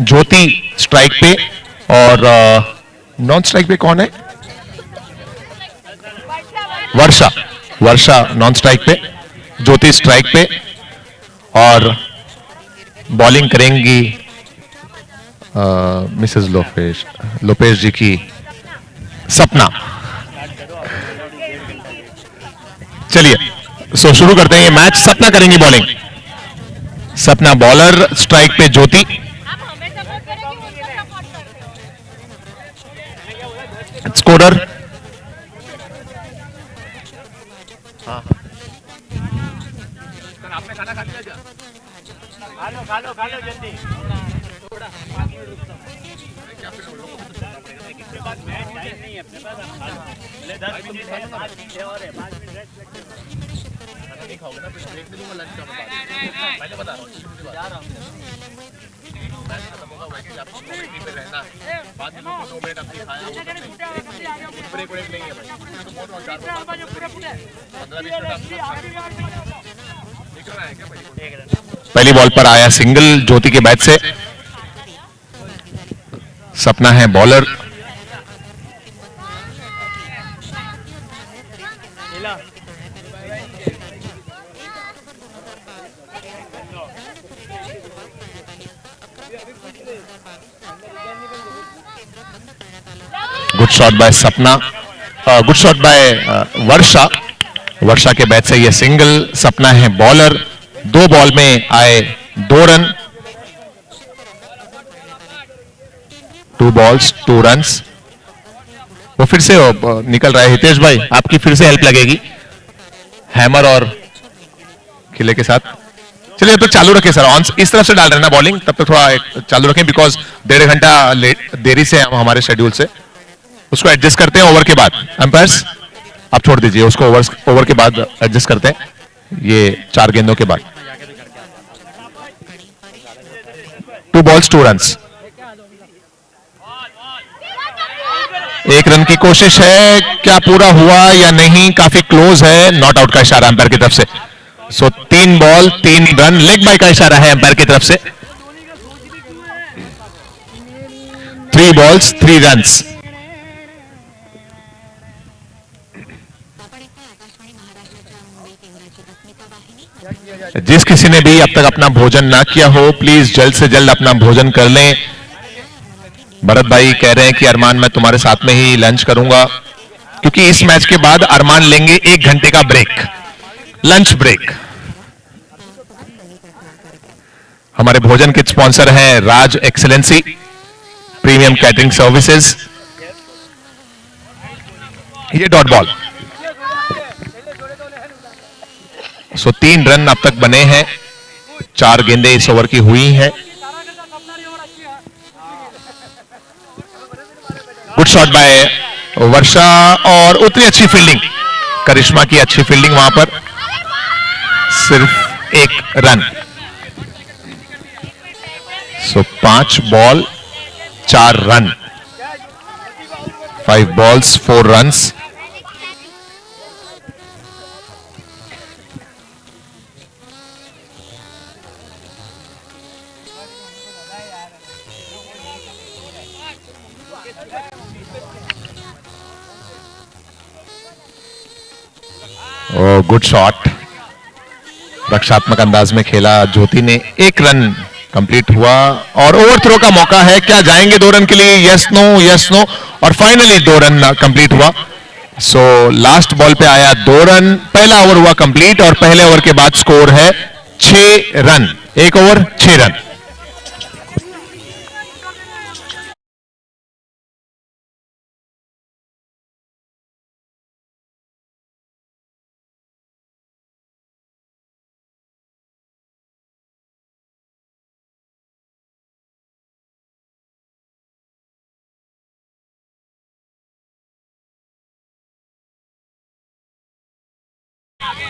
ज्योति strike पे और non strike पे कौन है? वर्षा। वर्षा नॉन स्ट्राइक पे, ज्योति स्ट्राइक पे और बॉलिंग करेंगी मिसेस लोपेश जी की सपना। चलिए शुरू करते हैं ये मैच। सपना करेंगी बॉलिंग। सपना बॉलर, स्ट्राइक पे ज्योति। स्कोरर खा लो जल्दी। पहली बॉल पर आया सिंगल ज्योति के बैट से। सपना है बॉलर। गुड शॉट बाय सपना, गुड शॉट बाय वर्षा। वर्षा के बैट से यह सिंगल। सपना है बॉलर। 2 बॉल में आए 2 रन। 2 balls 2 runs. वो फिर से निकल रहा है हितेश भाई, आपकी फिर से हेल्प लगेगी हैमर और किले के साथ। चलिए अब तक चालू रखें सर, ऑन इस तरफ से डाल रहे हैं ना बॉलिंग, तब तक थोड़ा चालू रखें बिकॉज 1.5 घंटा देरी से हमारे शेड्यूल से। उसको एडजस्ट करते हैं ओवर के बाद। एम्पायर्स आप छोड़ दीजिए उसको, ओवर के बाद एडजस्ट करते हैं ये 4 गेंदों के बाद। 2 बॉल्स 2 रन्स। 1 रन की कोशिश है, क्या पूरा हुआ या नहीं? काफी क्लोज है। नॉट आउट का इशारा एम्पायर की तरफ से। सो 3 बॉल 3 रन। लेग बाय का इशारा है एम्पायर की तरफ से। 3 बॉल्स 3 रन्स। जिस किसी ने भी अब तक अपना भोजन ना किया हो, प्लीज जल्द से जल्द अपना भोजन कर लें। भरत भाई कह रहे हैं कि अरमान मैं तुम्हारे साथ में ही लंच करूंगा, क्योंकि इस मैच के बाद अरमान लेंगे 1 घंटे का ब्रेक, लंच ब्रेक। हमारे भोजन के स्पॉन्सर हैं राज एक्सेलेंसी प्रीमियम कैटरिंग सर्विसेज। ये डॉट बॉल। सो 3 रन अब तक बने हैं। 4 गेंदें इस ओवर की हुई हैं। गुड शॉट बाय वर्षा और उतनी अच्छी फील्डिंग, करिश्मा की अच्छी फील्डिंग वहां पर। सिर्फ 1 रन। सो 5 ball 4 run. 5 balls 4 runs. Good shot, रक्षात्मक अंदाज में खेला ज्योति ने। 1 रन कंप्लीट हुआ और ओवर थ्रो का मौका है। क्या जाएंगे 2 रन के लिए? यस नो, यस नो, और फाइनली 2 रन कंप्लीट हुआ। सो लास्ट बॉल पे आया 2 रन। पहला ओवर हुआ कंप्लीट और पहले ओवर के बाद स्कोर है 6 रन। 1 over 6 run.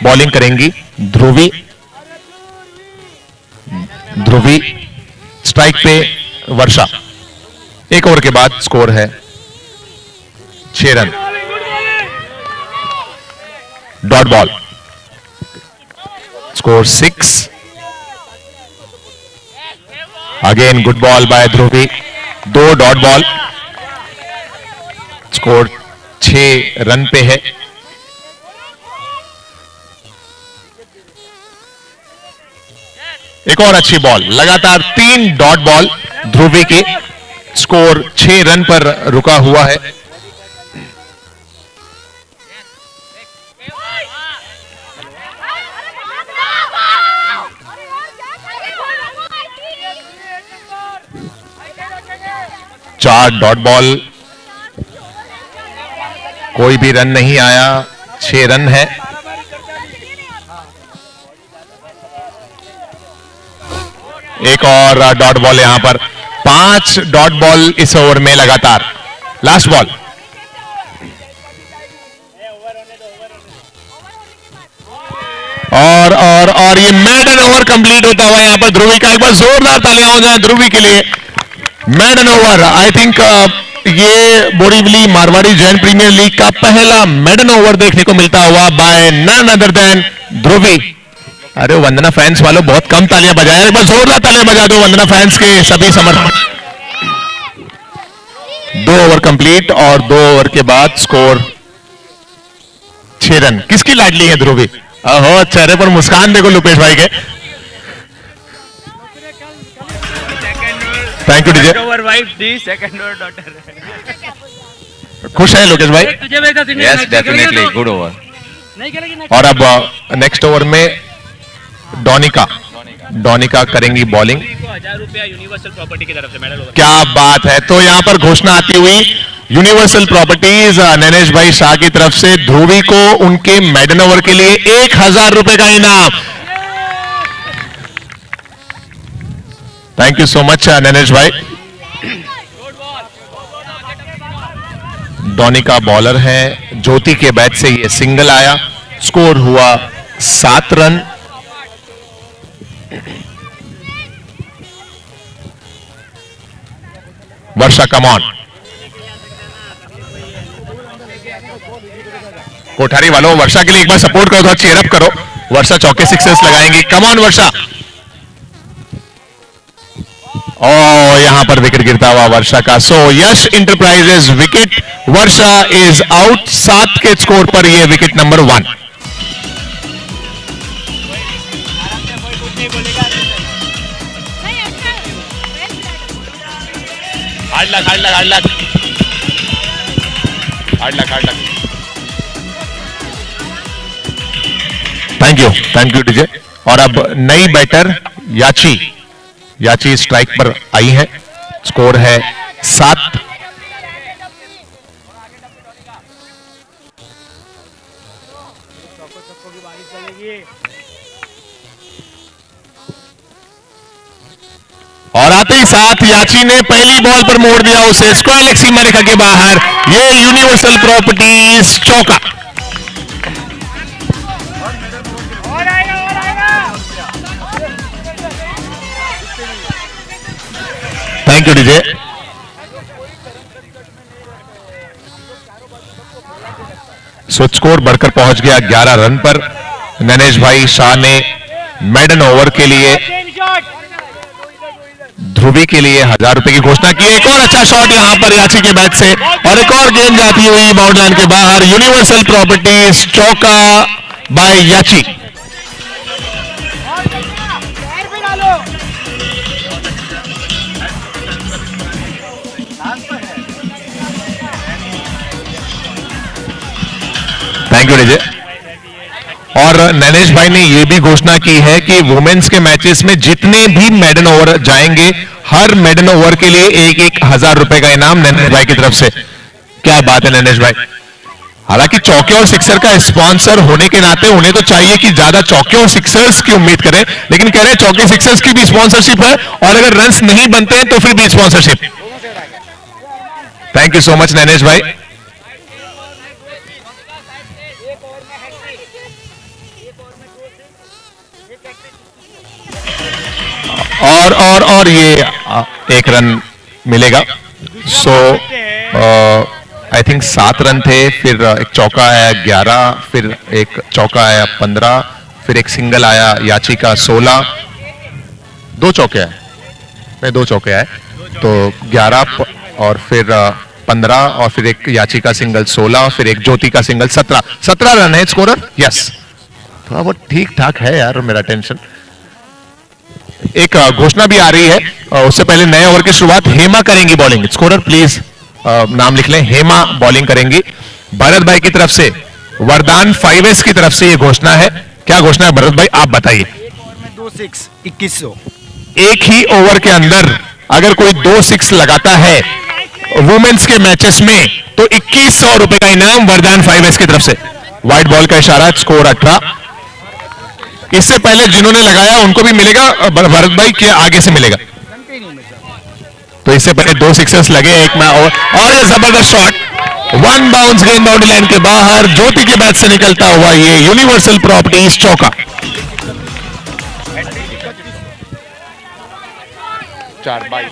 बॉलिंग करेंगी ध्रुवी। ध्रुवी स्ट्राइक पे वर्षा। 1 ओवर के बाद स्कोर है 6 run. Dot ball. Score 6। Again good ball by Dhubri, 2 dot ball, score 6 run पे है। एक और अच्छी बॉल, लगातार 3 डॉट बॉल ध्रुवी के, स्कोर 6 रन पर रुका हुआ है। चार डॉट बॉल, कोई भी रन नहीं आया, 6 रन है। एक और डॉट बॉल यहां पर, 5 डॉट बॉल इस ओवर में लगातार। लास्ट बॉल, और ये मेडन ओवर कंप्लीट होता हुआ यहां पर ध्रुवी का। एक बार जोरदार तालियां हो जाए ध्रुवी के लिए। मेडन ओवर, आई थिंक ये बोरीवली मारवाड़ी जैन प्रीमियर लीग का पहला मेडन ओवर देखने को मिलता हुआ बाय नन अदर देन ध्रुवी। अरे वंदना फैंस वालों बहुत कम तालियां बजाए, एक बार जोरदार तालियां बजा दो वंदना फैंस के सभी समर्थक। 2 ओवर कंप्लीट और 2 ओवर के बाद स्कोर 6 रन। किसकी लाडली है ध्रुवी? ओहो, चेहरे पर मुस्कान देखो लोकेश भाई के। Thank you DJ. खुश है लोकेश भाई? Yes definitely, good over. और अब नेक्स्ट ओवर में डोनिका करेंगी बॉलिंग। 1000 रुपया यूनिवर्सल प्रॉपर्टी की तरफ से मेडल ओवर। क्या बात है, तो यहां पर घोषणा आती हुई यूनिवर्सल प्रॉपर्टीज नैनेश भाई शाह की तरफ से ध्रुवी को उनके मेडन ओवर के लिए 1000 रुपए का इनाम। Thank you so much Nainesh भाई। डोनिका बॉलर है, ज्योति के बैट से ये सिंगल आया, स्कोर हुआ 7 रन। वर्षा कमॉन, कोठारी वालों वर्षा के लिए एक बार सपोर्ट करो, थोड़ा चीयर अप करो। वर्षा चौके 6 लगाएंगी, कमॉन वर्षा। और यहां पर विकेट गिरता हुआ वर्षा का। So Yash enterprises wicket, Varsha is out. 7 के स्कोर पर यह wicket number 1। Hard luck. Thank you DJ. और अब नई बैटर याची स्ट्राइक पर आई है, स्कोर है 7। और आते ही साथ याची ने पहली बॉल पर मोड़ दिया उसे स्क्वायर लेग सीमा रेखा के बाहर। ये यूनिवर्सल प्रॉपर्टीज चौका। Thank you DJ. So score बढ़कर पहुंच गया 11 रन पर। नैनेश भाई शाह ने मेडन ओवर के लिए ध्रुवी के लिए 1000 रुपए की घोषणा की। एक और अच्छा शॉट यहां पर याची के बैट से, और एक और गेंद जाती हुई बाउंड्री लाइन के बाहर। यूनिवर्सल प्रॉपर्टीज चौका बाय याची। Thank you DJ. और नैनेश भाई ने यह भी घोषणा की है कि वुमेन्स के मैचेस में जितने भी मेडन ओवर जाएंगे, हर मेडन ओवर के लिए 1000 रुपए का इनाम नैनेश भाई की तरफ से। क्या बात है नैनेश भाई। हालांकि चौके और सिक्सर का स्पॉन्सर होने के नाते उन्हें तो चाहिए कि ज्यादा चौके और सिक्सर्स की उम्मीद करें, लेकिन कह रहे हैं चौके सिक्सर्स की भी स्पॉन्सरशिप है, और अगर रन्स नहीं बनते हैं तो फिर भी sponsorship. Thank you so much Nainesh भाई। और ये 1 रन मिलेगा। सो आई थिंक 7 रन थे, फिर एक चौका आया 11, फिर एक चौका आया 15, फिर एक सिंगल आया याची का 16, 2 चौके आए। में 2 चौके आए, तो 11 और फिर 15 और फिर एक याची का सिंगल 16, फिर एक ज्योति का सिंगल 17 रन है स्कोरर। यस, थोड़ा बहुत ठीक ठाक है यार मेरा टेंशन। एक घोषणा भी आ रही है, उससे पहले नए ओवर की शुरुआत हेमा करेंगी बॉलिंग। स्कोरर प्लीज नाम लिख लें, हेमा बॉलिंग करेंगी भरत भाई की तरफ से। वरदान 5S की तरफ से ये घोषणा है। क्या घोषणा है भरत भाई, आप बताइए। 2 6 2100। एक ही ओवर के अंदर अगर कोई 2 6 लगाता है वुमेन्स के मैचेस में तो 2100 रुपए का इनाम वरदान 5S की तरफ से। व्हाइट बॉल का इशारा, स्कोर 18। इससे पहले जिन्होंने लगाया उनको भी मिलेगा, भरत भाई के आगे से मिलेगा। तो इससे पहले 2 सिक्सेस लगे एक में और ये जबरदस्त शॉट, 1 बाउंस गेंद बाउंड्री लाइन के बाहर, ज्योति के बैट से निकलता हुआ ये यूनिवर्सल प्रॉपर्टीज चौका। 4-22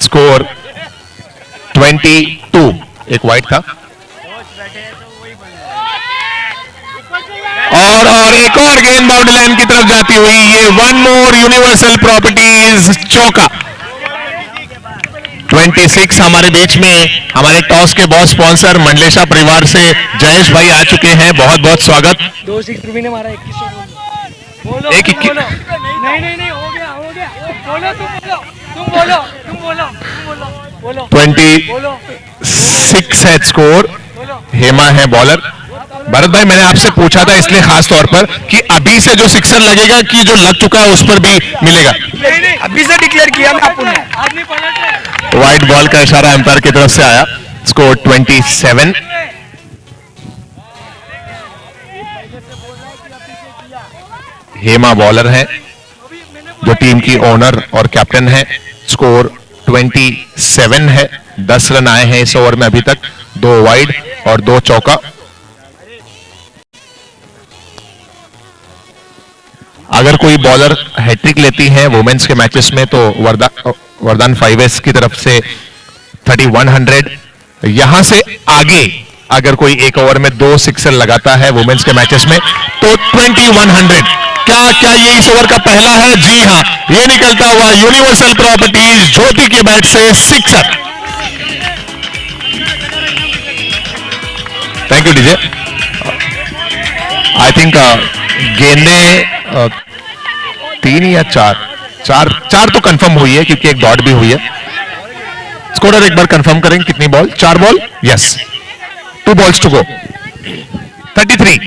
स्कोर 22। एक वाइड था और एक और गेंद बाउंड्री लाइन की तरफ जाती हुई ये 1 मोर यूनिवर्सल प्रॉपर्टीज चौका। 26 हमारे बीच में हमारे टॉस के बहुत स्पॉन्सर मंडलेशा परिवार से जयेश भाई आ चुके हैं, बहुत बहुत स्वागत। 2 6 ध्रुवी ने मारा, 2100 बोलो। एक 21 नहीं हो गया बोलो, तुम बोलो 26 है स्कोर। हेमा है बॉलर। भरत भाई मैंने आपसे पूछा था इसलिए खास तौर पर कि अभी से जो सिक्सर लगेगा कि जो लग चुका है उस पर भी मिलेगा। अभी से डिक्लेयर किया ना आपने। व्हाइट बॉल का इशारा एम्पायर की तरफ से आया। स्कोर 27। हेमा बॉलर है जो टीम की ओनर और कैप्टन है। स्कोर 27 है। 10 रन आए हैं इस ओवर में अभी तक, 2 वाइड और 2 चौका। अगर कोई बॉलर हैट्रिक लेती है वुमेन्स के मैचेस में तो वरदान 5S की तरफ से 3100। यहां से आगे अगर कोई एक ओवर में 2 सिक्सर लगाता है वुमेन्स के मैचेस में तो 2100। क्या ये इस ओवर का पहला है? जी हां, ये निकलता हुआ यूनिवर्सल प्रॉपर्टीज ज्योति के बैट से sixer. Thank you DJ. I think गेंदें 3 या 4 तो कंफर्म हुई है क्योंकि एक डॉट भी हुई है। स्कोरर एक बार कंफर्म करेंगे कितनी ball? 4 ball. Yes, 2 balls to go. 33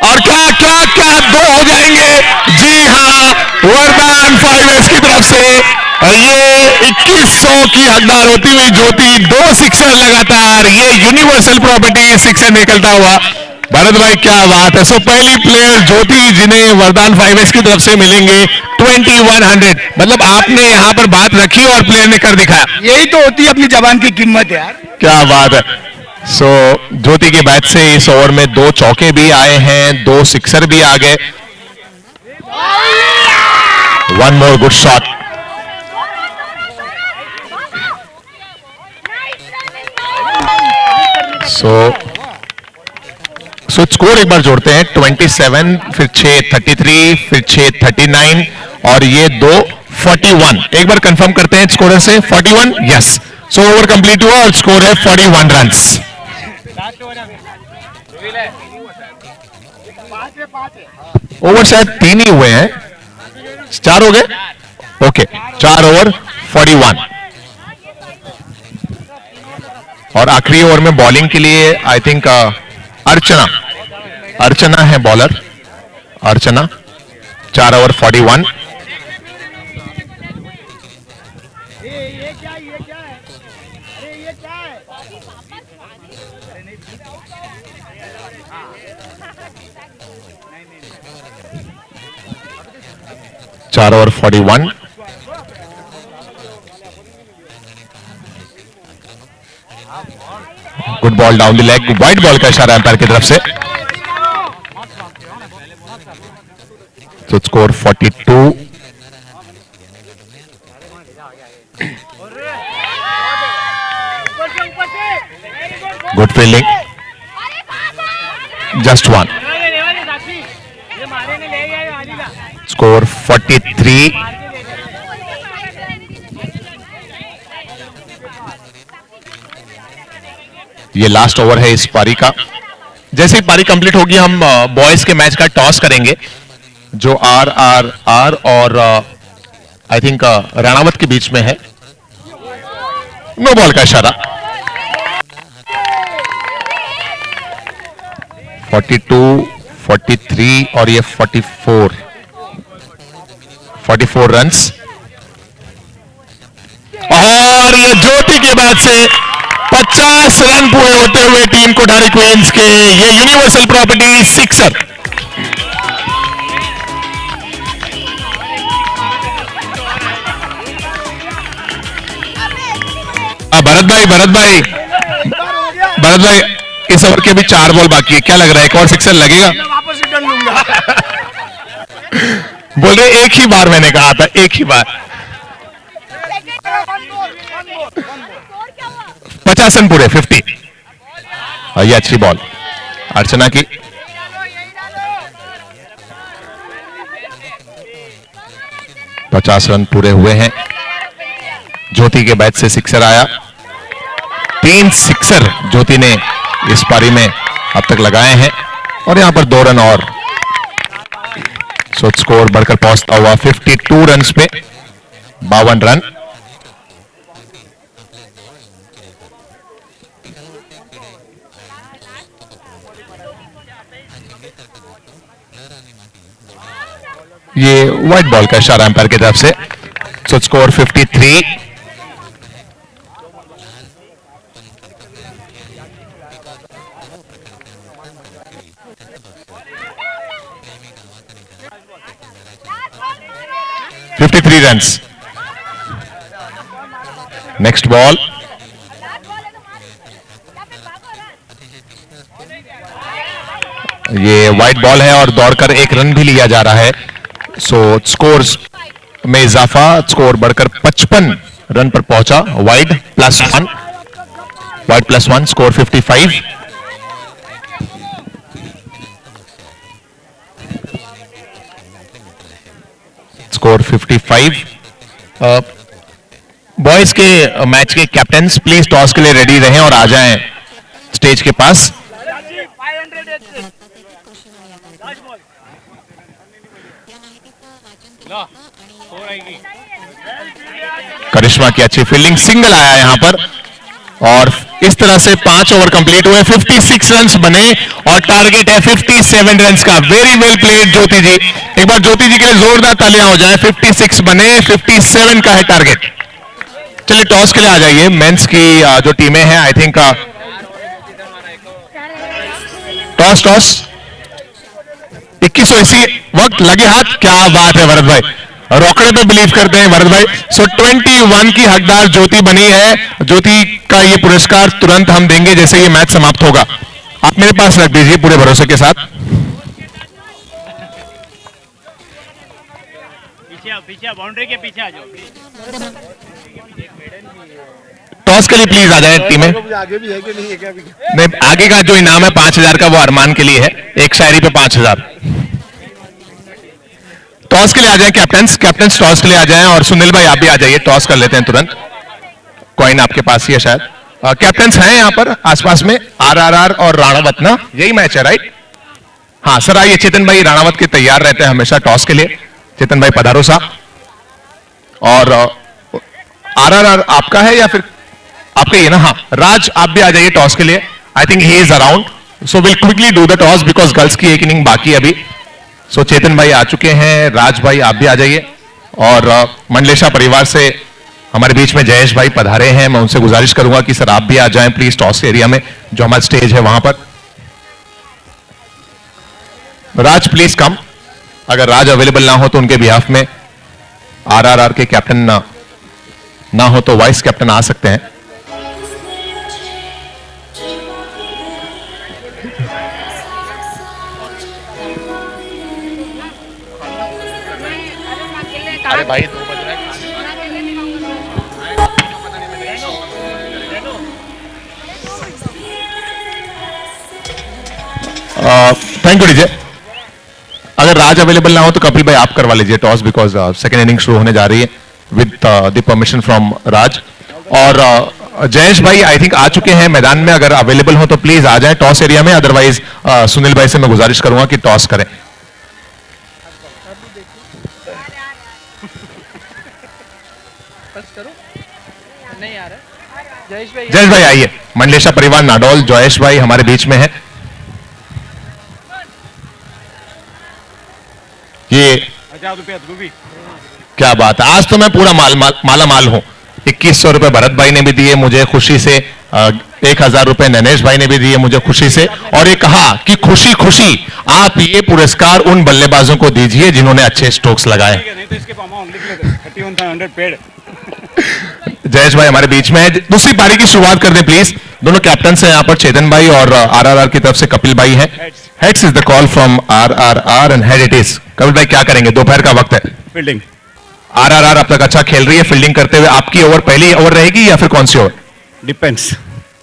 और क्या 2 हो जाएंगे। जी हां, वरदान 5S की तरफ से ये 2100 की हकदार होती हुई ज्योति 2 सिक्सर लगातार, ये यूनिवर्सल प्रॉपर्टी सिक्सर निकलता हुआ। भरत भाई क्या बात है। सो पहली प्लेयर ज्योति जिन्हें वरदान 5S की तरफ से मिलेंगे 2100। मतलब आपने यहां पर बात रखी और प्लेयर ने कर दिखाया। यही तो होती है अपनी जबान की कीमत यार। क्या बात है। सो ज्योति के बैट से इस ओवर में 2 चौके भी आए हैं, 2 सिक्सर भी आ गए। 1 more good shot. So score एक बार जोड़ते हैं। 27 फिर 6 33 फिर 6 39 और ये 2 41। एक बार कंफर्म करते हैं स्कोर से 41। यस, सो ओवर कंप्लीट हुआ और स्कोर है 41 रन्स। ओवर शायद 3 ही हुए हैं, 4 हो गए। ओके, 4 ओवर 41 और आखिरी ओवर में बॉलिंग के लिए आई थिंक अर्चना है बॉलर। अर्चना 4 ओवर 41। चार over 41। Good ball down the leg. White ball का इशारा एम्पायर की तरफ से। तो score 42। Good fielding, just 1। Score 43। ये लास्ट ओवर है इस पारी का। जैसे ही पारी कंप्लीट होगी हम बॉयज के मैच का टॉस करेंगे जो आर और आई थिंक राणावत के बीच में है। नो बॉल का इशारा। 42, 43 और ये 44 रन्स। और ये ज्योति के बाद से 50 रन पूरे होते हुए टीम कोठारी क्वींस के ये यूनिवर्सल प्रॉपर्टी सिक्सर। भरत भाई इस ओवर के भी 4 बॉल बाकी है, क्या लग रहा है एक और सिक्सर लगेगा? वापस रिटर्न लूंगा। बोल रहे एक ही बार, मैंने कहा था एक ही बार। 50 रन पूरे 50। ये अच्छी बॉल अर्चना की। रन पूरे हुए हैं। ज्योति के बैट से सिक्सर आया। 3 सिक्सर ज्योति ने इस पारी में अब तक लगाए हैं और यहां पर 2 रन और। सो स्कोर बढ़कर पहुंचता हुआ 52 रन पे 52 रन। ये व्हाइट बॉल का इशारा एम्पायर की तरफ से। So score 53। Runs. Next ball. ये वाइड बॉल है और दौड़कर 1 रन भी लिया जा रहा है। सो स्कोर्स में इजाफा, स्कोर बढ़कर 55 रन पर पहुंचा। Wide plus one score 55। Score 55। Boys के मैच के कैप्टन्स प्लीज टॉस के लिए रेडी रहें और आ जाएं स्टेज के पास। करिश्मा की अच्छी फील्डिंग, सिंगल आया यहां पर और इस तरह से 5 ओवर कंप्लीट हुए। 56 रन्स बने और टारगेट है 57 रन्स का। वेरी वेल प्लेड ज्योति जी। एक बार ज्योति जी के लिए जोरदार तालियां हो जाए। 56 बने, 57 का है टारगेट। चलिए टॉस के लिए आ जाइए। मेंस की जो टीमें हैं आई थिंक टॉस 2180 वक्त लगे हाथ। क्या बात है भरत भाई, रोकड़े पे बिलीव करते हैं भरत भाई। सो 21 की हकदार ज्योति बनी है। ज्योति का ये पुरस्कार तुरंत हम देंगे जैसे ये मैच समाप्त होगा। आप मेरे पास रख दीजिए पूरे भरोसे के साथ। पीछे बाउंड्री के पीछे आ जाओ। टॉस के लिए प्लीज आ जाए टीमें। आगे भी है कि नहीं है क्या? नहीं, आगे का जो इनाम है 5000 का वो अरमान के लिए है। एक शायरी पे 5000। टॉस के लिए आ जाए कैप्टन्स टॉस के लिए आ जाएं और सुनील भाई आप भी आ जाइए। टॉस कर लेते हैं तुरंत। कॉइन आपके पास ही है शायद। कैप्टन्स हैं यहाँ पर आसपास में। आरआरआर और राणावत ना, यही मैच है राइट? हाँ सर आइए। चेतन भाई राणावत के तैयार रहते हैं हमेशा टॉस के लिए। चेतन भाई पधारो सा। और आरआरआर आपका है या फिर आपका ये ना? हाँ राज आप भी आ जाइए टॉस के लिए। I think he is around. So will quickly do the toss because girls की एक इनिंग बाकी है अभी। सो चेतन भाई आ चुके हैं। राज भाई आप भी आ जाइए। और मंडलेशा परिवार से हमारे बीच में जयेश भाई पधारे हैं। मैं उनसे गुजारिश करूंगा कि सर आप भी आ जाएं प्लीज टॉस एरिया में जो हमारा स्टेज है वहां पर। राज प्लीज कम। अगर राज अवेलेबल ना हो तो उनके बिहाफ में आरआरआर के कैप्टन ना हो तो वाइस कैप्टन आ सकते हैं। अरे भाई 2 बज रहा है। Thank you DJ. अगर राज अवेलेबल ना हो तो कपिल भाई आप करवा लीजिए टॉस, बिकॉज सेकेंड इनिंग शुरू होने जा रही है विद द परमिशन फ्रॉम राज। और जयेश भाई आई थिंक आ चुके हैं मैदान में, अगर अवेलेबल हो तो प्लीज आ जाए टॉस एरिया में, अदरवाइज सुनील भाई से मैं गुजारिश करूंगा कि टॉस करें। नहीं आ रहा जयेश भाई। जयेश भाई आइए, मंडलेशा परिवार नाडौल, जयेश भाई हमारे बीच में है। ये क्या बात है, आज तो मैं पूरा माला माल हूं। 2100 रुपए भरत भाई ने भी दिए मुझे खुशी से, 1000 रुपए नैनेश भाई ने भी दिए मुझे खुशी से, और ये कहा कि खुशी खुशी आप ये पुरस्कार उन बल्लेबाजों को दीजिए जिन्होंने अच्छे स्ट्रोक्स लगाए। जयेश भाई हमारे बीच में है। दूसरी पारी की शुरुआत कर दें प्लीज। दोनों कैप्टन हैं यहाँ पर, चेतन भाई और आरआरआर की तरफ से कपिल भाई हैं। Heads is the call from RRR and head it is. Kapil भाई क्या करेंगे, दोपहर का वक्त है। फील्डिंग। आरआरआर अब तक अच्छा खेल रही है फील्डिंग करते हुए, आपकी ओवर पहली ओवर रहेगी या फिर कौन सी ओवर? डिपेंड्स।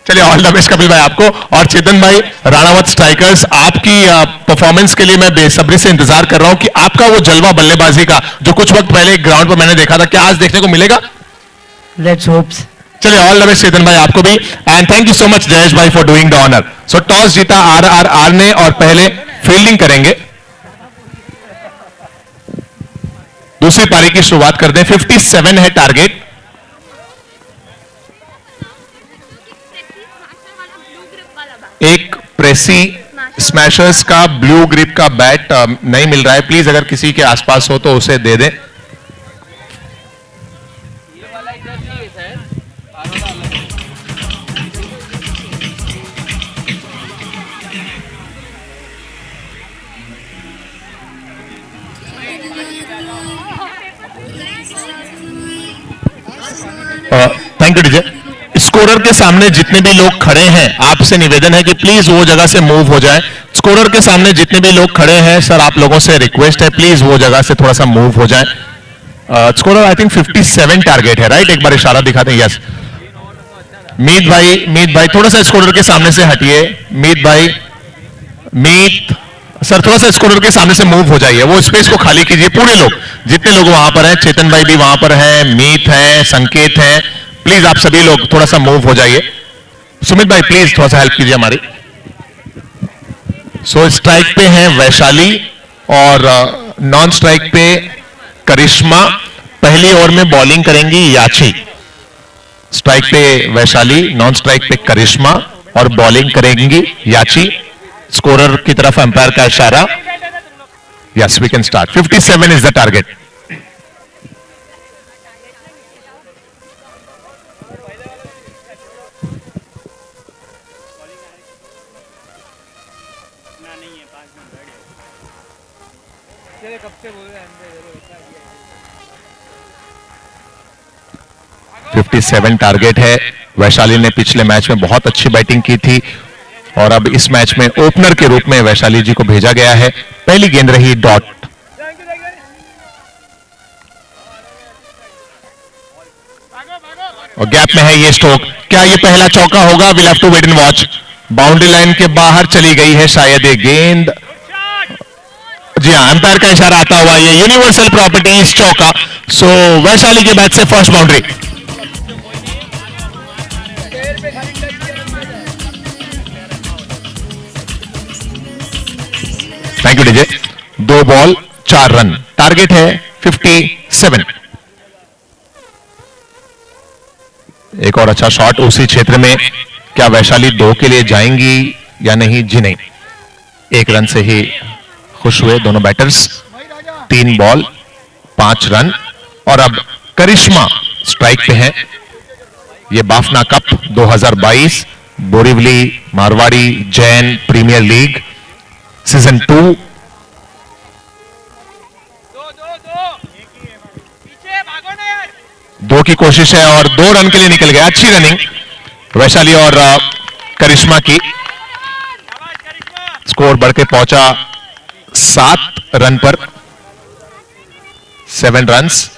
चलिए ऑल द बेस्ट कपिल भाई आपको। और चेतन भाई राणावत स्ट्राइकर्स, आपकी परफॉर्मेंस के लिए मैं बेसब्री से इंतजार कर रहा हूं कि आपका वो जलवा बल्लेबाजी का जो कुछ वक्त पहले ग्राउंड पर मैंने देखा था, क्या आज देखने को मिलेगा? Let's hopes. चलिए ऑल द बेस्ट चेतन भाई आपको भी, and thank you so much Jayesh भाई for doing the honour. So toss जीता आरआरआर ने और पहले फील्डिंग करेंगे। दूसरी पारी की शुरुआत कर दें। 57 है टारगेट। एक प्रेसी स्मैशर्स का ब्लू ग्रिप का बैट नहीं मिल रहा है, प्लीज अगर किसी के आसपास हो तो उसे दे दें। Thank you DJ. स्कोरर के सामने जितने भी लोग खड़े हैं, आपसे निवेदन है कि प्लीज वो जगह से मूव हो जाए। स्कोरर के सामने जितने भी लोग खड़े हैं सर, आप लोगों से रिक्वेस्ट है प्लीज वो जगह से थोड़ा सा मूव हो जाए। स्कोरर आई थिंक 57 टारगेट है, राइट? एक बार इशारा दिखा दें। यस मीत भाई थोड़ा सा स्कोरर के सामने से हटिए। मीत भाई, मीत सर थोड़ा सा स्कोरर के सामने से मूव हो जाइए, वो स्पेस को खाली कीजिए। पूरे लोग जितने लोग वहां पर हैं, चेतन भाई भी वहां पर हैं, मीत है, संकेत है, प्लीज आप सभी लोग थोड़ा सा मूव हो जाइए। सुमित भाई प्लीज थोड़ा सा हेल्प कीजिए हमारी। सो स्ट्राइक पे है वैशाली और नॉन स्ट्राइक पे करिश्मा। पहली ओवर में बॉलिंग करेंगी याची। स्ट्राइक पे वैशाली, नॉन स्ट्राइक पे करिश्मा और बॉलिंग करेंगी याची। स्कोरर की तरफ अंपायर का इशारा। Yes we can start. 57 is the target. कब से बोल रहे हैं 57 टारगेट है। वैशाली ने पिछले मैच में बहुत अच्छी बैटिंग की थी और अब इस मैच में ओपनर के रूप में वैशाली जी को भेजा गया है। पहली गेंद रही डॉट। और गैप में है ये स्ट्रोक, क्या ये पहला चौका होगा? Will have to wait and watch. Boundary line के बाहर चली गई है शायद ये गेंद। जी हाँ, अंपायर का इशारा आता हुआ ये यूनिवर्सल प्रॉपर्टी इस चौका। सो वैशाली के बैट से first boundary. Thank you DJ. 2 ball 4 run, target है 57। एक और अच्छा शॉट उसी क्षेत्र में। क्या वैशाली 2 के लिए जाएंगी या नहीं? जी नहीं, 1 रन से ही खुश हुए दोनों बैटर्स। 3 ball 5 run. और अब करिश्मा स्ट्राइक पे है। ये Bafna cup 2022 Borivali Marwari Jain premier league season 2। दो की कोशिश है और 2 रन के लिए निकल गया। अच्छी रनिंग वैशाली और करिश्मा की। स्कोर बढ़ के पहुंचा 7 रन पर। 7 runs.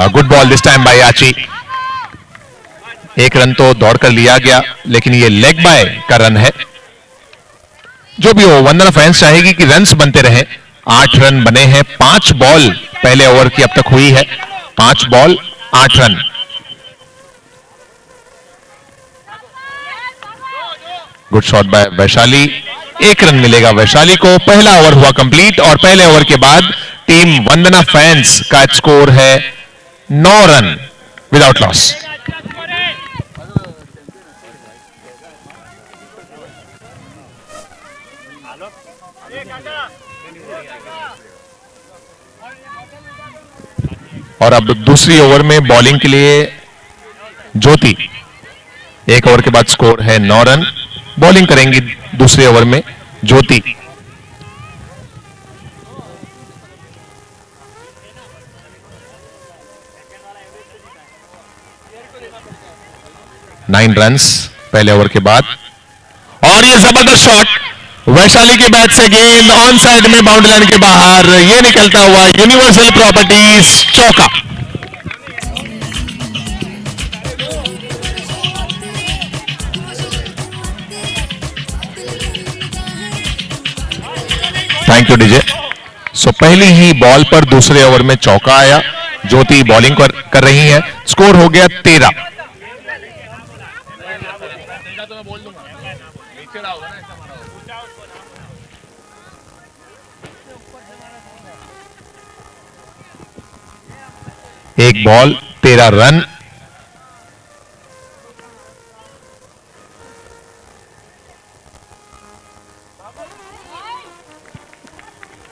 Good ball this time by Yachi. एक रन तो दौड़कर लिया गया, लेकिन ये लेग बाय का रन है। जो भी हो, वंदना फैंस चाहेगी कि रन्स बनते रहे। 8 रन बने हैं, 5 बॉल पहले ओवर की अब तक हुई है, 5 ball 8 run. Good shot bye Vaishali, 1 run मिलेगा वैशाली को। पहला ओवर हुआ कंप्लीट और पहले ओवर के बाद टीम वंदना फैंस का स्कोर है 9 रन विदाउट लॉस। और अब दूसरी ओवर में बॉलिंग के लिए ज्योति। 1 ओवर के बाद स्कोर है 9 रन। बॉलिंग करेंगी दूसरे ओवर में ज्योति। नाइन रन्स पहले ओवर के बाद। और ये जबरदस्त शॉट वैशाली के बैट से, गेंद ऑन साइड में बाउंड्री लाइन के बाहर, ये निकलता हुआ यूनिवर्सल प्रॉपर्टीज चौका। Thank you DJ. सो पहली ही बॉल पर दूसरे ओवर में चौका आया। ज्योति बॉलिंग कर रही है। स्कोर हो गया 13। एक बॉल 13 रन।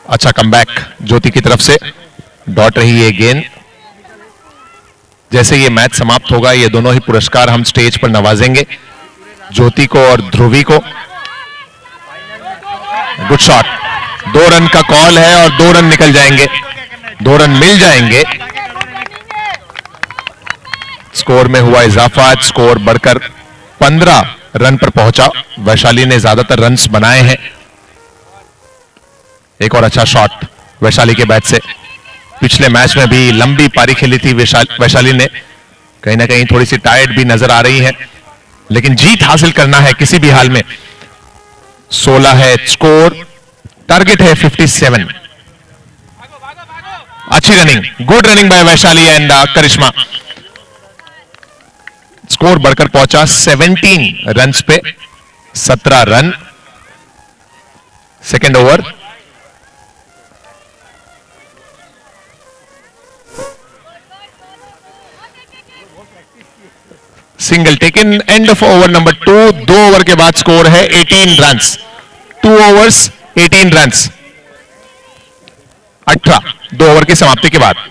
अच्छा कमबैक ज्योति की तरफ से। डॉट रही है गेंद। जैसे ये मैच समाप्त होगा, ये दोनों ही पुरस्कार हम स्टेज पर नवाजेंगे, ज्योति को और ध्रुवी को। Good shot. 2 रन का कॉल है और 2 रन निकल जाएंगे, 2 रन मिल जाएंगे। स्कोर में हुआ इजाफा। स्कोर बढ़कर 15 रन पर पहुंचा। वैशाली ने ज्यादातर रन्स बनाए हैं। एक और अच्छा शॉट वैशाली के बैट से। पिछले मैच में भी लंबी पारी खेली थी वैशाली ने। कहीं ना कहीं थोड़ी सी टायर्ड भी नजर आ रही है, लेकिन जीत हासिल करना है किसी भी हाल में। 16 है स्कोर। टारगेट है 57। अच्छी running, good running by Vaishali and Karishma. Score बढ़कर पहुंचा 17 रन्स पे। 17 run. Second over. Single taken. End of over number 2। 2 over के बाद स्कोर है 18 रन्स। 2 overs 18 runs. 18 2 ओवर की समाप्ति के बाद।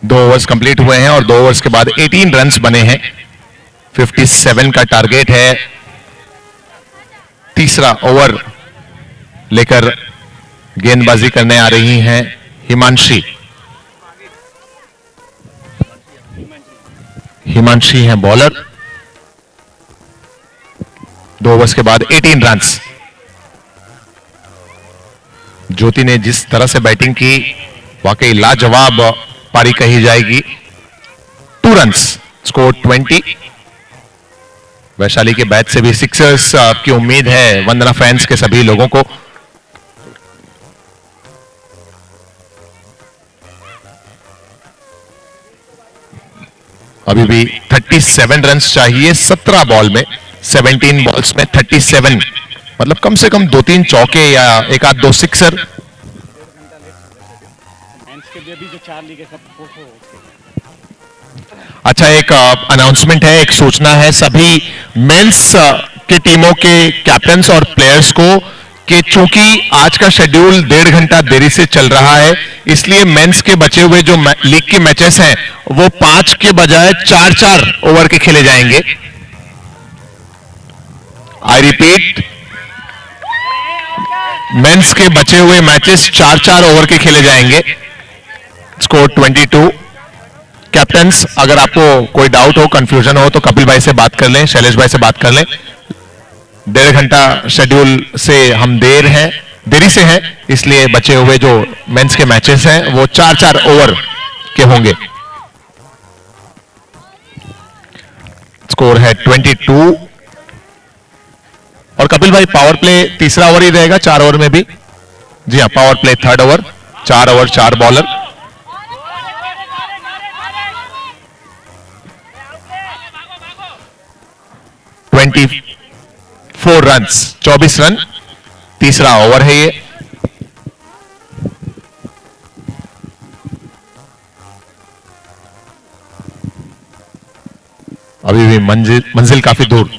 दो ओवर्स कंप्लीट हुए हैं और 2 ओवर्स के बाद 18 रन्स बने हैं। 57 का टारगेट है। तीसरा ओवर लेकर गेंदबाजी करने आ रही हैं हिमांशी। हिमांशी हैं बॉलर। 2 ओवर्स के बाद 18 रन्स। ज्योति ने जिस तरह से बैटिंग की, वाकई लाजवाब पारी कही जाएगी। 2 रन्स। स्कोर 20। वैशाली के बैट से भी सिक्सर्स की उम्मीद है वंदना फैंस के सभी लोगों को। अभी भी 37 रन्स चाहिए 17 बॉल में। 17 बॉल्स में 37, मतलब कम से कम 2-3 चौके या एक आध 2 सिक्सर। अच्छा, एक अनाउंसमेंट है, एक सूचना है। सभी मेंस के टीमों के कैप्टन्स और प्लेयर्स को कि चूंकि आज का शेड्यूल 1.5 घंटा देरी से चल रहा है, इसलिए मेंस के बचे हुए जो लीग के मैचेस हैं वो 5 के बजाय 4-4 ओवर के खेले जाएंगे। आई रिपीट, मेंस के बचे हुए मैचेस 4-4 ओवर के खेले जाएंगे। स्कोर 22। कैप्टन्स, अगर आपको कोई डाउट हो, कंफ्यूजन हो तो कपिल भाई से बात कर लें, शैलेश भाई से बात कर लें। 1.5 घंटा शेड्यूल से हम देरी से हैं, इसलिए बचे हुए जो मेंस के मैचेस हैं वो 4-4 ओवर के होंगे। स्कोर है 22। और कपिल भाई, पावर प्ले तीसरा ओवर ही रहेगा 4 ओवर में भी? जी हाँ, power play 3rd over, 4 over 4 bowler. Twenty 4 runs, 24 run, तीसरा ओवर है ये। अभी भी मंजिल काफी दूर,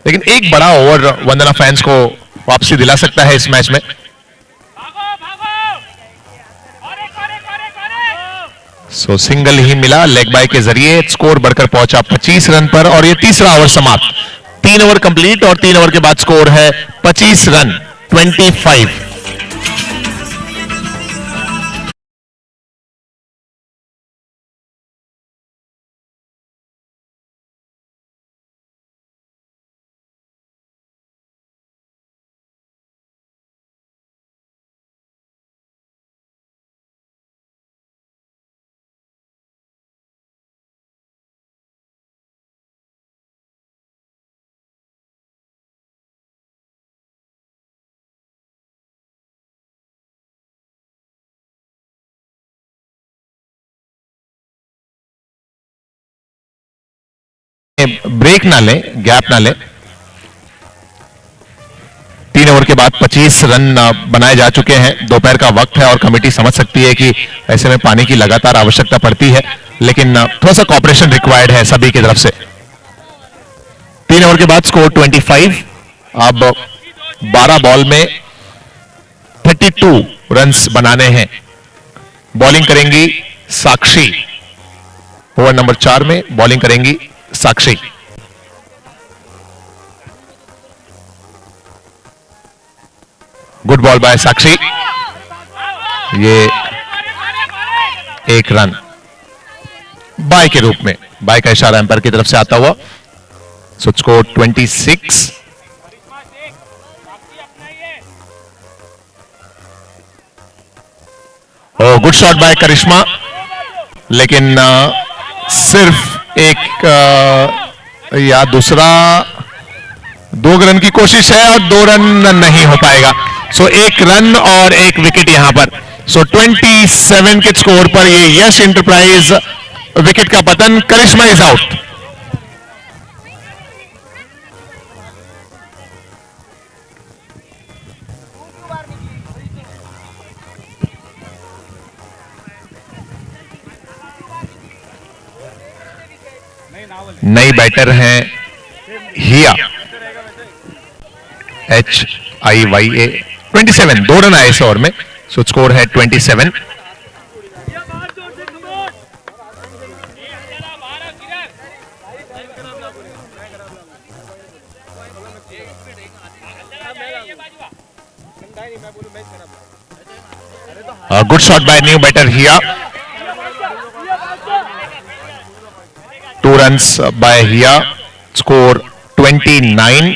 लेकिन एक बड़ा ओवर वंदना फैंस को वापसी दिला सकता है इस मैच में। सो सिंगल ही मिला लेग बाय के जरिए, स्कोर बढ़कर पहुंचा 25 रन पर और ये तीसरा ओवर समाप्त। 3 ओवर कंप्लीट और 3 ओवर के बाद स्कोर है 25 रन, 25। ब्रेक ना लें, गैप ना लें। 3 ओवर के बाद 25 रन बनाए जा चुके हैं। दोपहर का वक्त है और कमेटी समझ सकती है कि ऐसे में पानी की लगातार आवश्यकता पड़ती है, लेकिन थोड़ा सा कॉपरेशन रिक्वायर्ड है सभी की तरफ से। 3 ओवर के बाद स्कोर 25। अब 12 बॉल में 32 रन्स बनाने हैं। बॉलिंग करेंगी साक्षी। ओवर नंबर 4 में बॉलिंग करेंगी साक्षी। गुड बॉल बाय साक्षी, ये 1 रन बाय के रूप में, बाय का इशारा एम्पायर की तरफ से आता हुआ। So score 26। Good shot by Karishma, लेकिन सिर्फ एक या दूसरा 2 रन की कोशिश है और 2 रन नहीं हो पाएगा। सो 1 रन और 1 विकेट यहां पर। सो 27 के स्कोर पर ये यश एंटरप्राइज विकेट का पतन। करिश्मा इज आउट। नई बैटर हैं हिया, HIYA। 27, 2 रन आए इस ओवर में। सो स्कोर है 27। Good shot by new batter Hiya. 2 runs by Hia, score 29.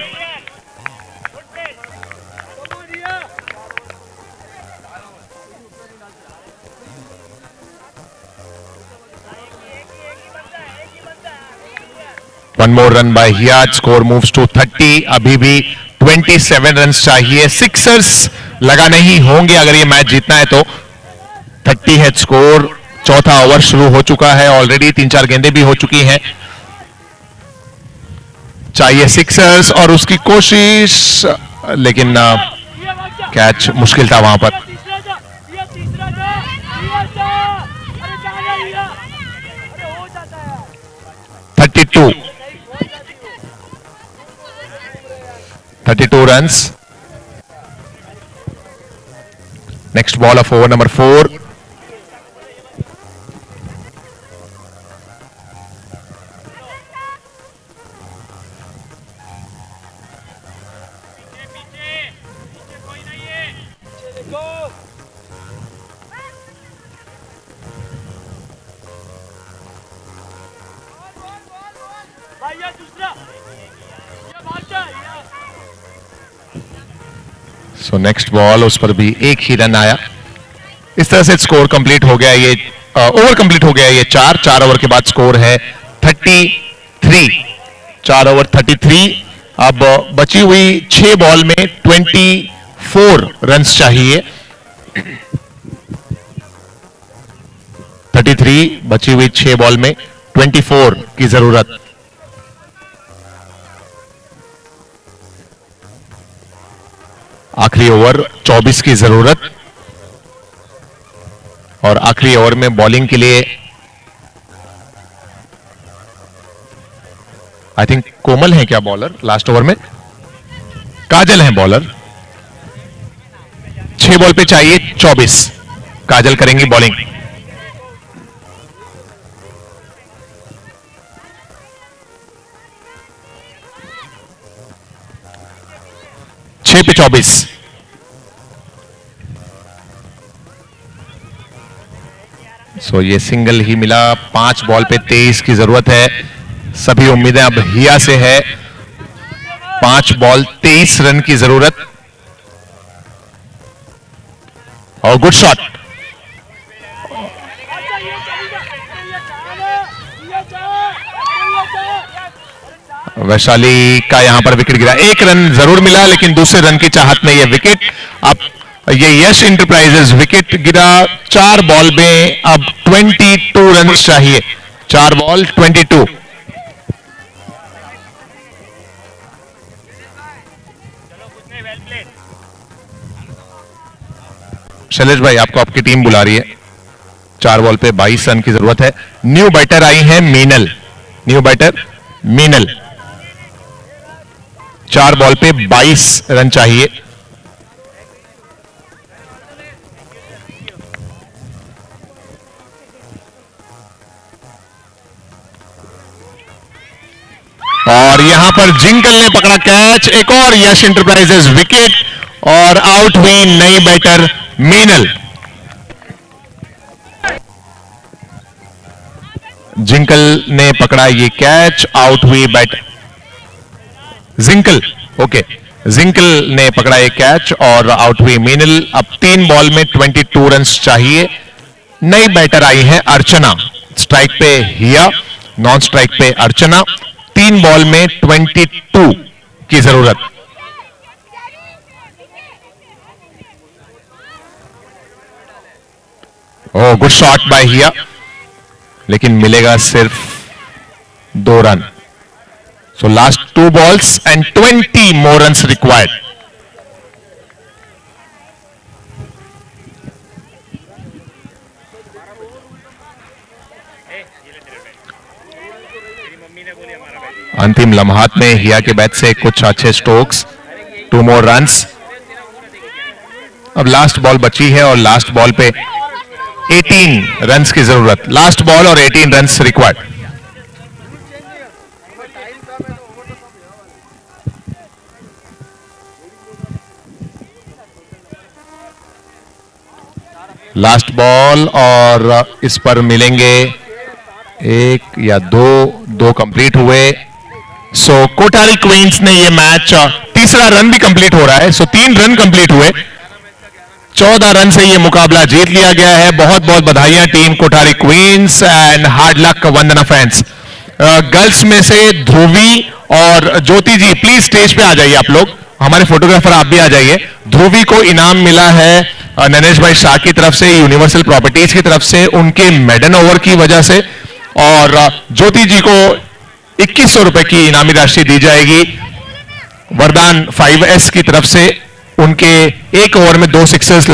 One more run by Hia, score moves to 30. अभी भी 27 रन्स चाहिए। सिक्सर्स लगाने ही होंगे अगर ये मैच जीतना है तो। 30 है स्कोर। चौथा ओवर शुरू हो चुका है ऑलरेडी, 3-4 गेंदें भी हो चुकी हैं। चाहिए सिक्सर्स और उसकी कोशिश, लेकिन कैच मुश्किल था वहां पर। 32। 32 runs. Next ball of over number 4. So next ball, उस पर भी एक ही रन आया। इस तरह से स्कोर कंप्लीट हो गया, ये ओवर कंप्लीट हो गया। ये 4 ओवर के बाद स्कोर है 33। 4 ओवर 33। अब बची हुई 6 बॉल में 24 रन्स चाहिए। 33 बची हुई 6 बॉल में 24 की जरूरत। आखिरी ओवर 24 की जरूरत। और आखिरी ओवर में बॉलिंग के लिए आई थिंक कोमल है क्या बॉलर लास्ट ओवर में? काजल है बॉलर। 6 बॉल पे चाहिए 24। काजल करेंगी बॉलिंग। छह पे 24। सो ये सिंगल ही मिला। 5 बॉल पे 23 की जरूरत है। सभी उम्मीदें अब हिया से है। 5 बॉल 23 रन की जरूरत। और गुड शॉट। वैशाली का यहां पर विकेट गिरा। 1 रन जरूर मिला, लेकिन दूसरे रन की चाहत में यह विकेट। अब ये यश इंटरप्राइजेज विकेट गिरा 4 बॉल में। अब 22 रन चाहिए। 4 बॉल 22। शैलेश भाई, आपको आपकी टीम बुला रही है। 4 बॉल पे 22 रन की जरूरत है। न्यू बैटर आई है Meenal. New batter Meenal. 4 ball पे 22 रन चाहिए। और यहां पर जिंकल ने पकड़ा कैच। एक और यश इंटरप्राइजेज विकेट और आउट हुई नई बैटर मीनल। जिंकल ने पकड़ा ये कैच। आउट हुई बैटर जिंकल। ओके, जिंकल ने पकड़ा ये कैच और आउट हुई मीनल। अब 3 बॉल में 22 रन चाहिए। नई बैटर आई है अर्चना। स्ट्राइक पे हिया, नॉन स्ट्राइक पे अर्चना। 3 बॉल में 22 की जरूरत। ओह, गुड शॉट बाय हिया, लेकिन मिलेगा सिर्फ 2 run. So last 2 balls and 20 more runs required. अंतिम लम्हात में हिया के बैट से कुछ अच्छे स्ट्रोक्स। 2 more runs. अब लास्ट बॉल बची है और लास्ट बॉल पे 18 रन्स की जरूरत। लास्ट बॉल और 18 रन्स रिक्वायर्ड। लास्ट बॉल और इस पर मिलेंगे 1 या 2 कंप्लीट हुए। सो कोठारी क्वींस ने ये मैच, तीसरा रन भी कंप्लीट हो रहा है। सो 3 रन कंप्लीट हुए। 14 रन से ये मुकाबला जीत लिया गया है। बहुत बहुत बधाइयां team Kothari queen's and hard luck Vandana fans. Girls में से ध्रुवी और ज्योति जी प्लीज स्टेज पे आ जाइए। आप लोग, हमारे फोटोग्राफर आप भी आ जाइए। ध्रुवी को इनाम मिला है नरेश भाई शाह की तरफ से, यूनिवर्सल प्रॉपर्टीज की तरफ से, उनके मेडन ओवर की वजह से। और ज्योति जी को 2100 रुपए की इनामी राशि दी जाएगी वरदान 5S की तरफ से। उनके 1 ओवर में 2 सिक्सर्स